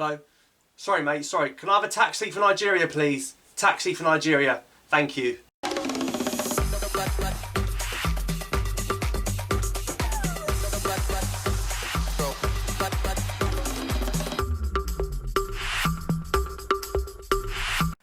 Hello? Sorry, mate, sorry. Can I have a taxi for Nigeria, please? Taxi for Nigeria. Thank you.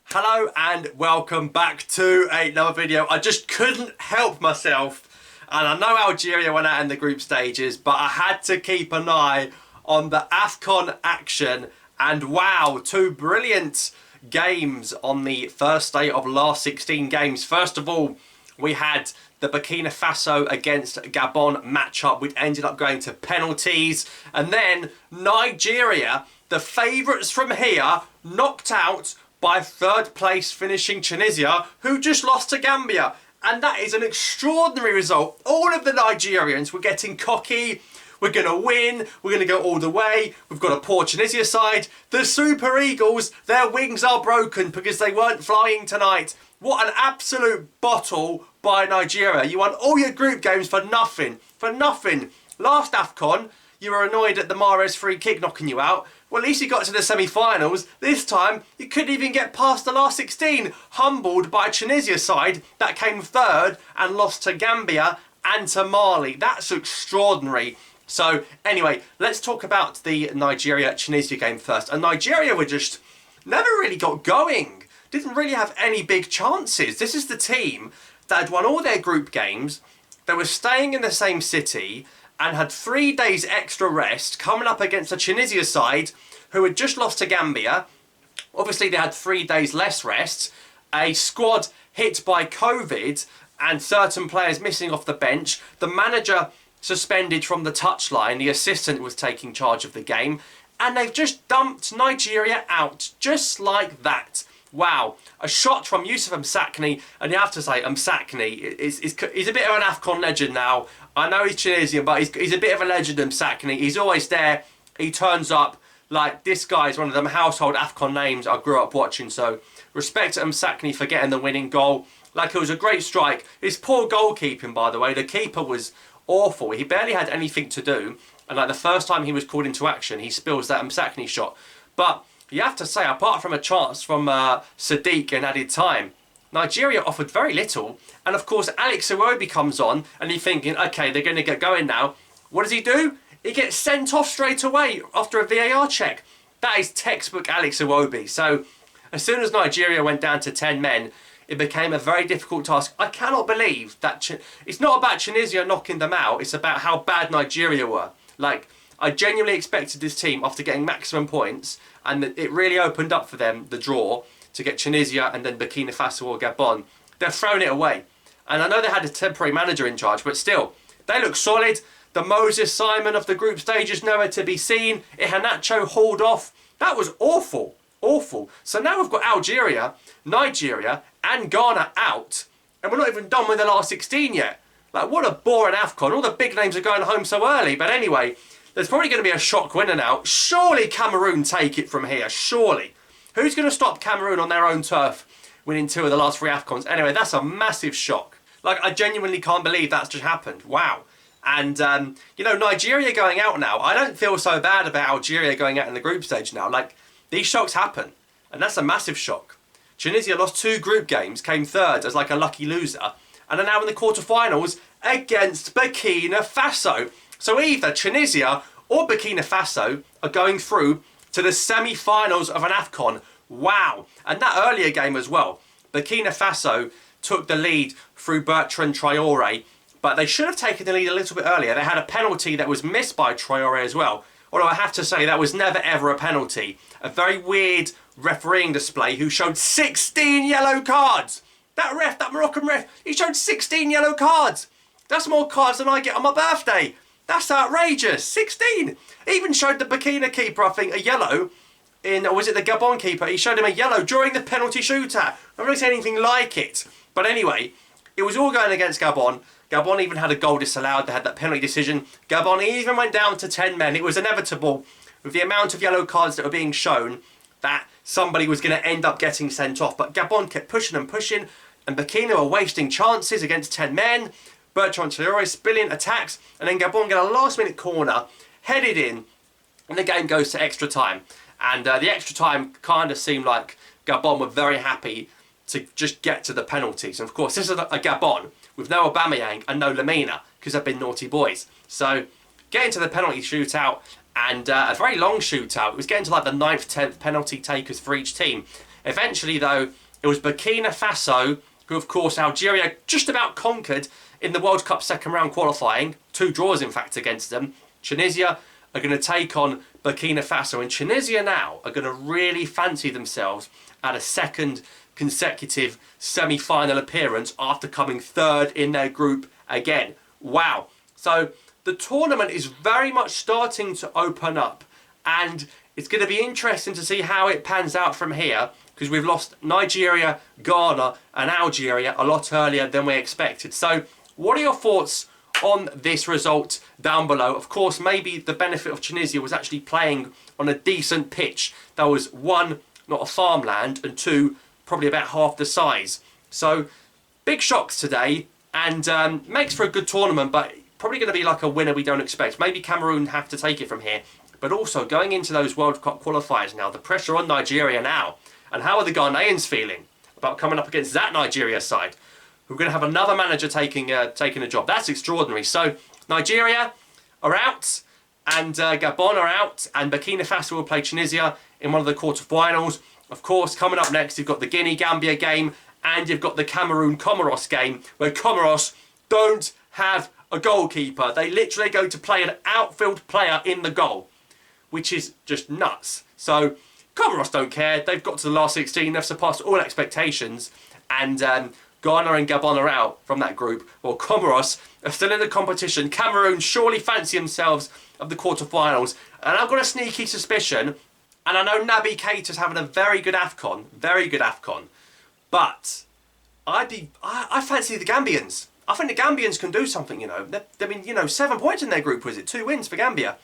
Hello and welcome back to another video. I just couldn't help myself, and I know Algeria went out in the group stages, but I had to keep an eye on the AFCON action, and wow, two brilliant games on the first day of last 16 games. First of all, we had the Burkina Faso against Gabon matchup, which ended up going to penalties, and then Nigeria, the favourites from here, knocked out by third place finishing Tunisia, who just lost to Gambia. And that is an extraordinary result. All of the Nigerians were getting cocky. We're going to win. We're going to go all the way. We've got a poor Tunisia side. The Super Eagles, their wings are broken because they weren't flying tonight. What an absolute bottle by Nigeria. You won all your group games for nothing. For nothing. Last AFCON, you were annoyed at the Mahrez free kick knocking you out. Well, at least you got to the semi-finals. This time, you couldn't even get past the last 16. Humbled by Tunisia side that came third and lost to Gambia and to Mali. That's extraordinary. So, anyway, let's talk about the Nigeria-Tunisia game first. And Nigeria were just never really got going. Didn't really have any big chances. This is the team that had won all their group games. They were staying in the same city and had 3 days extra rest coming up against a Tunisia side who had just lost to Gambia. Obviously, they had 3 days less rest. A squad hit by COVID and certain players missing off the bench. The manager suspended from the touchline. The assistant was taking charge of the game. And they've just dumped Nigeria out just like that. Wow, a shot from Youssef Msakni, and you have to say Msakni he's a bit of an AFCON legend now. I know he's Tunisian, but he's a bit of a legend, Msakni. He's always there. He turns up. Like, this guy's one of them household AFCON names I grew up watching, so respect to Msakni for getting the winning goal. Like, it was a great strike. His poor goalkeeping, by the way, the keeper was awful. He barely had anything to do, and like the first time he was called into action, he spills that Msakni shot. But you have to say, apart from a chance from Sadiq in added time, Nigeria offered very little. And of course, Alex Iwobi comes on and you're thinking, okay, they're going to get going now. What does he do? He gets sent off straight away after a VAR check. That is textbook Alex Iwobi. So as soon as Nigeria went down to 10 men, it became a very difficult task. I cannot believe that it's not about Tunisia knocking them out. It's about how bad Nigeria were. Like, I genuinely expected this team, after getting maximum points, and it really opened up for them, the draw, to get Tunisia and then Burkina Faso or Gabon. They've thrown it away. And I know they had a temporary manager in charge, but still, they look solid. The Moses Simon of the group stage is nowhere to be seen. Iheanacho hauled off. That was awful. Awful. So now we've got Algeria, Nigeria, and Ghana out. And we're not even done with the last 16 yet. Like, what a boring AFCON. All the big names are going home so early. But anyway, there's probably going to be a shock winner now. Surely Cameroon take it from here. Surely. Who's going to stop Cameroon on their own turf winning 2 of the last 3 AFCONs? Anyway, that's a massive shock. Like, I genuinely can't believe that's just happened. Wow. And, you know, Nigeria going out now. I don't feel so bad about Algeria going out in the group stage now. Like, these shocks happen. And that's a massive shock. Tunisia lost 2 group games, came third as like a lucky loser, and are now in the quarterfinals against Burkina Faso. So either Tunisia or Burkina Faso are going through to the semi-finals of an AFCON. Wow. And that earlier game as well. Burkina Faso took the lead through Bertrand Traoré, but they should have taken the lead a little bit earlier. They had a penalty that was missed by Traoré as well. Although I have to say that was never ever a penalty. A very weird refereeing display who showed 16 yellow cards. That ref, that Moroccan ref, he showed 16 yellow cards. That's more cards than I get on my birthday. That's outrageous. 16. He even showed the Burkina keeper, I think, a yellow or was it the Gabon keeper? He showed him a yellow during the penalty shootout. I've never seen anything like it. But anyway, it was all going against Gabon. Gabon even had a goal disallowed. They had that penalty decision. Gabon even went down to 10 men. It was inevitable with the amount of yellow cards that were being shown that somebody was going to end up getting sent off. But Gabon kept pushing and pushing, and Burkina were wasting chances against 10 men. Bertrand Traoré spilling attacks, and then Gabon get a last-minute corner, headed in, and the game goes to extra time. And the extra time kind of seemed like Gabon were very happy to just get to the penalties. And of course, this is a Gabon with no Aubameyang and no Lamina, because they've been naughty boys. So getting to the penalty shootout, and a very long shootout. It was getting to like the 9th, 10th penalty takers for each team. Eventually, though, it was Burkina Faso, who of course Algeria just about conquered in the World Cup second round qualifying. 2 draws, in fact, against them. Tunisia are going to take on Burkina Faso, and Tunisia now are going to really fancy themselves at a second consecutive semi-final appearance after coming 3rd in their group again. Wow. So the tournament is very much starting to open up, and it's going to be interesting to see how it pans out from here, because we've lost Nigeria, Ghana and Algeria a lot earlier than we expected. So what are your thoughts on this result down below? Of course, maybe the benefit of Tunisia was actually playing on a decent pitch that was, 1, not a farmland, and 2, probably about half the size. So big shocks today, and makes for a good tournament, but probably going to be like a winner we don't expect. Maybe Cameroon have to take it from here. But also going into those World Cup qualifiers now, the pressure on Nigeria now. And how are the Ghanaians feeling about coming up against that Nigeria side? We're going to have another manager taking a job. That's extraordinary. So Nigeria are out, and Gabon are out, and Burkina Faso will play Tunisia in one of the quarterfinals. Of course, coming up next, you've got the Guinea-Gambia game, and you've got the Cameroon-Comoros game, where Comoros don't have a goalkeeper. They literally go to play an outfield player in the goal, which is just nuts. So Comoros don't care. They've got to the last 16. They've surpassed all expectations, and Ghana and Gabon are out from that group. Well, Comoros are still in the competition. Cameroon surely fancy themselves of the quarterfinals, and I've got a sneaky suspicion, and I know Naby Keita's having a very good AFCON, but I fancy the Gambians. I think the Gambians can do something, you know. I mean, you know, 7 points in their group, was it? 2 wins for Gambia.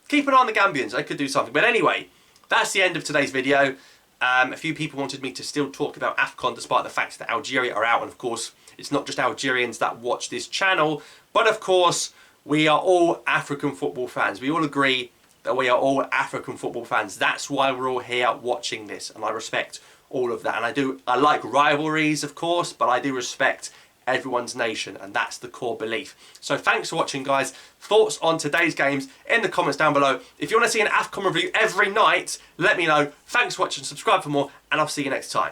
Keep an eye on the Gambians. They could do something. But anyway, that's the end of today's video. A few people wanted me to still talk about AFCON despite the fact that Algeria are out. And of course, it's not just Algerians that watch this channel, but of course, we are all African football fans. We all agree that we are all African football fans. That's why we're all here watching this, and I respect all of that. And I like rivalries, of course, but I do respect everyone's nation, and that's the core belief. So thanks for watching, guys. Thoughts on today's games in the comments down below. If you want to see an AFCON review every night, let me know. Thanks for watching, subscribe for more, and I'll see you next time.